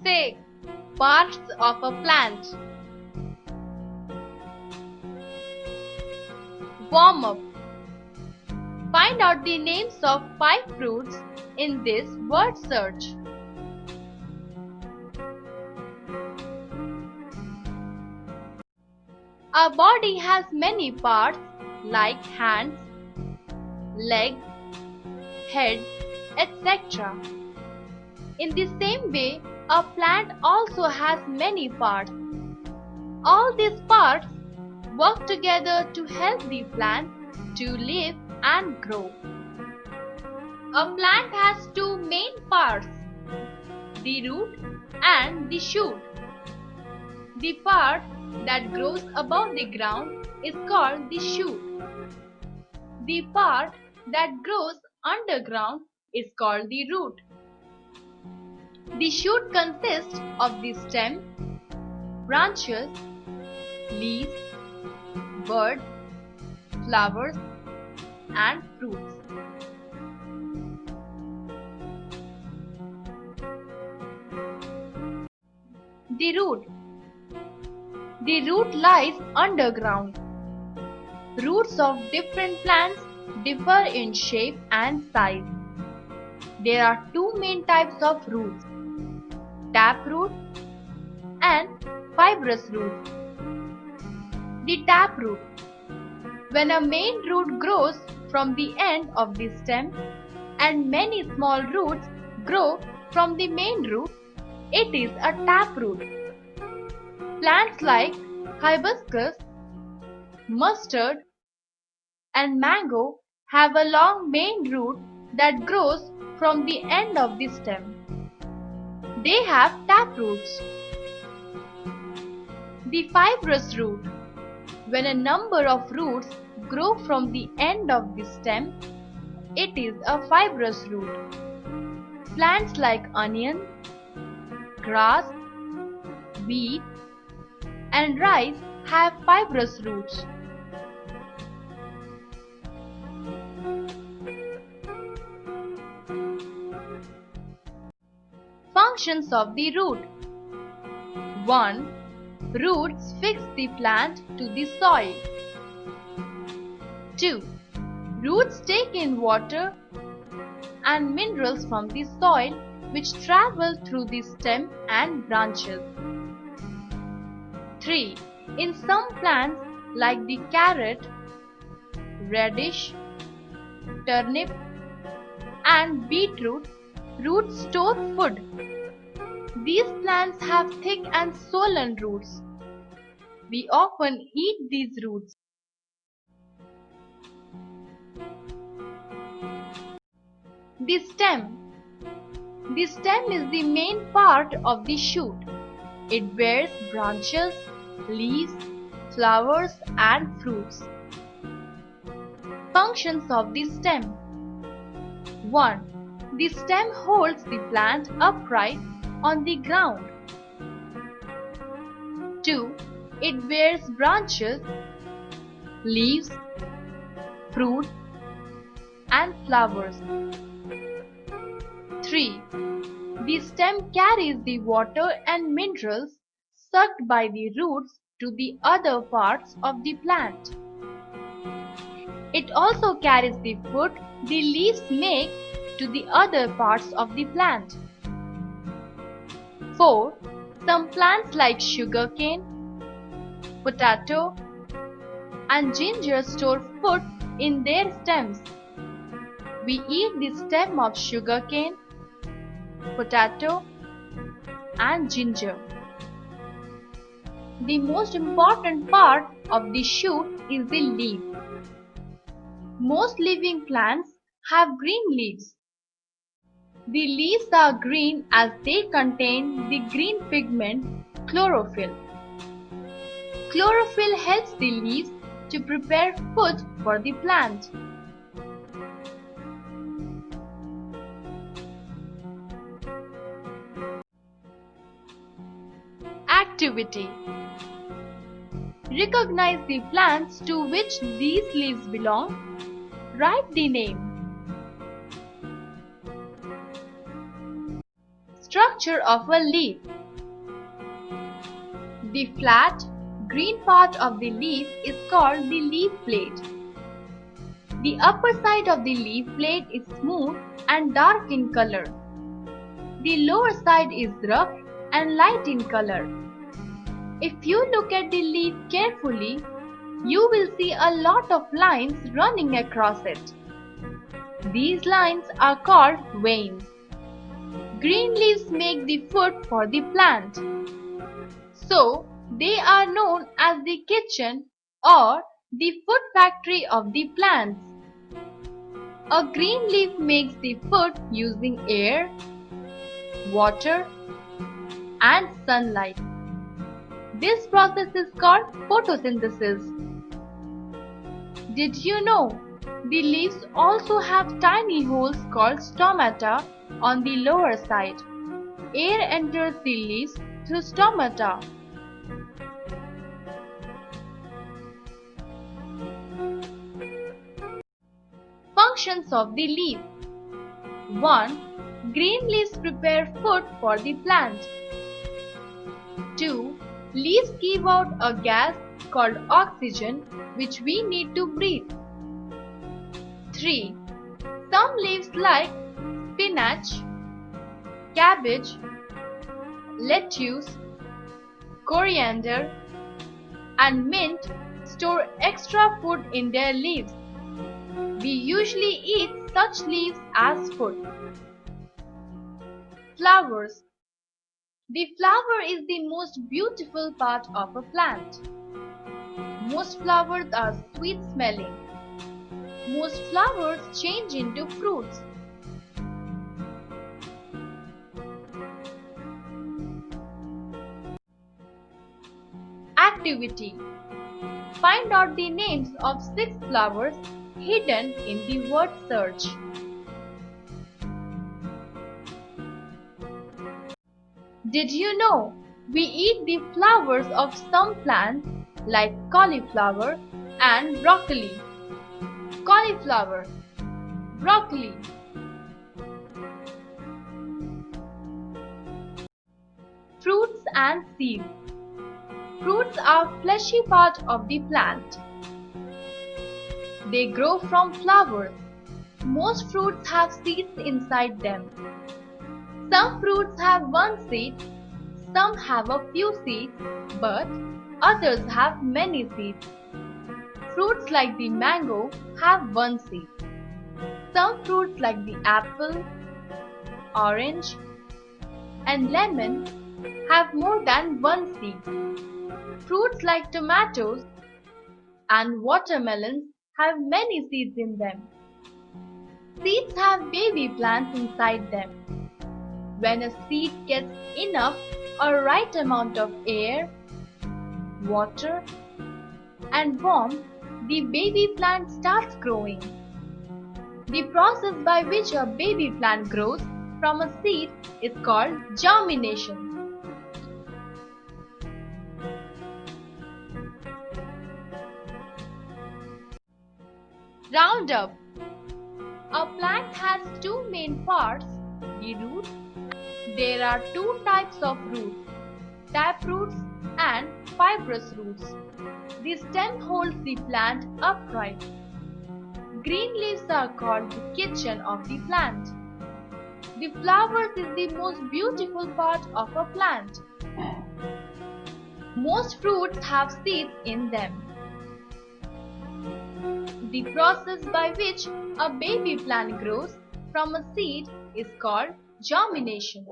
Say parts of a plant. Warm up. Find out the names of 5 fruits in this word search. Our body has many parts like hands, legs, head, etc. In the same way, a plant also has many parts. All these parts work together to help the plant to live and grow. A plant has 2 main parts, the root and the shoot. The part that grows above the ground is called the shoot. The part that grows underground is called the root. The shoot consists of the stem, branches, leaves, buds, flowers, and fruits. The root. The root lies underground. Roots of different plants differ in shape and size. There are 2 main types of roots, taproot and fibrous root. The taproot. When a main root grows from the end of the stem and many small roots grow from the main root, it is a taproot. Plants like hibiscus, mustard, and mango have a long main root that grows from the end of the stem. They have taproots. The fibrous root. When a number of roots grow from the end of the stem, it is a fibrous root. Plants like onion, grass, wheat, and rice have fibrous roots. Functions of the root. 1. Roots fix the plant to the soil. 2. Roots take in water and minerals from the soil which travel through the stem and branches. 3. In some plants like the carrot, radish, turnip, and beetroot, roots store food. These plants have thick and swollen roots. We often eat these roots. The stem. The stem is the main part of the shoot. It bears branches, leaves, flowers, and fruits. Functions of the stem. 1. The stem holds the plant upright on the ground. 2. It bears branches, leaves, fruit, and flowers. 3. The stem carries the water and minerals sucked by the roots to the other parts of the plant. It also carries the food the leaves make to the other parts of the plant. 4. Some plants like sugarcane, potato, and ginger store food in their stems. We eat the stem of sugarcane, potato, and ginger. The most important part of the shoot is the leaf. Most living plants have green leaves. The leaves are green as they contain the green pigment chlorophyll. Chlorophyll helps the leaves to prepare food for the plant. Activity. Recognize the plants to which these leaves belong. Write the name. Structure of a leaf. The flat, green part of the leaf is called the leaf plate. The upper side of the leaf plate is smooth and dark in color. The lower side is rough and light in color. If you look at the leaf carefully, you will see a lot of lines running across it. These lines are called veins. Green leaves make the food for the plant. So, they are known as the kitchen or the food factory of the plants. A green leaf makes the food using air, water, and sunlight. This process is called photosynthesis. Did you know the leaves also have tiny holes called stomata on the lower side? Air enters the leaves through stomata. Functions of the leaf. 1. Green leaves prepare food for the plant. 2. Leaves give out a gas called oxygen which we need to breathe. 3. Some leaves like spinach, cabbage, lettuce, coriander, and mint store extra food in their leaves. We usually eat such leaves as food. Flowers. The flower is the most beautiful part of a plant. Most flowers are sweet smelling. Most flowers change into fruits. Activity. Find out the names of 6 flowers hidden in the word search. Did you know we eat the flowers of some plants like cauliflower and broccoli? Cauliflower, broccoli. Fruits and seeds. Fruits are fleshy part of the plant. They grow from flowers. Most fruits have seeds inside them. Some fruits have one seed, some have a few seeds, but others have many seeds. Fruits like the mango have one seed. Some fruits like the apple, orange, and lemon have more than one seed. Fruits like tomatoes and watermelons have many seeds in them. Seeds have baby plants inside them. When a seed gets enough or right amount of air, water, and warmth, the baby plant starts growing. The process by which a baby plant grows from a seed is called germination. Roundup. A plant has 2 main parts, the root. There are 2 types of roots, taproots and fibrous roots. The stem holds the plant upright. Green leaves are called the kitchen of the plant. The flowers is the most beautiful part of a plant. Most fruits have seeds in them. The process by which a baby plant grows from a seed is called germination.